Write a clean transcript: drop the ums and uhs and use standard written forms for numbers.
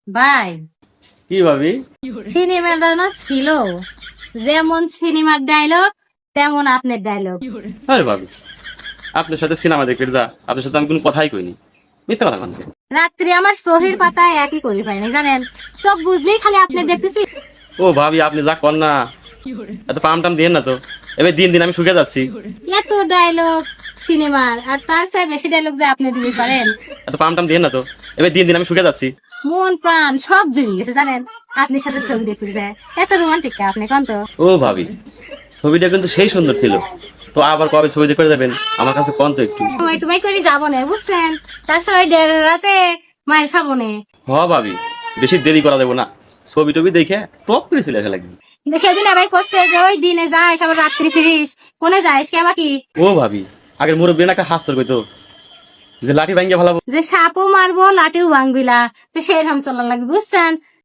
ভাই, কি ভাবি? সিনেমাটা না ছিল যেমন সিনেমার ডায়লগ তেমন আপনার ডায়লগ। আরে ভাবি, আপনার সাথে সিনেমা দেখতে যা, আপনার সাথে আমি কোনো কথাই কইনি। মিথ্যা কথা বলতে। রাত্রি আমার চোখের পাতায় একই করি পাইনি জানেন, চোখ বুঝলেই খালি আপনি দেখতেছি। ও ভাবি, আপনি যা কর না, এত পাম টাম দিয়ে না তো। এবার দিন দিন আমি শুকে যাচ্ছি। এত ডায়লগ সিনেমার, আর তার চেয়ে বেশি ডায়লগ যে আপনি দিতে পারেন। এত পাম টাম দিয়ে না তো। এবার দিন দিন আমি শুকে যাচ্ছি। মন প্রাণ সব জুড়ে গেছে জানেন, আপনার সাথে ছবি দেখতে যায়। এত রোমান্টিক কে আপনি কোন তো? ও ভাবি, ছবিটা কিন্তু সেই সুন্দর ছিল। তো আবার কবে ছবি দেখে যাবেন আমার কাছে কোন তো একটু। সময় টুমাই করে যাবো না বুঝছেন, তাছাড়া দেড় রাতে মায়ের খাবো না। হ ভাবি, বেশি দেরি করা দেবো না। ছবি টবি দেখে টপ করে চলে আসা লাগবে। কিন্তু সেদিন আবার করছে যে ওই দিনে যাইস আবার রাত্রি ফিরিস, কোনে যাইস কেবা কি? ও ভাবি, আগের মুরব্বী একটা হাস্তর কইতো যে লাঠি ভাঙ্গিয়া ভালো। যে সাপও মারবো লাঠিও ভাঙবিলা, তো সেরকম চলার লাগবে বুঝছেন।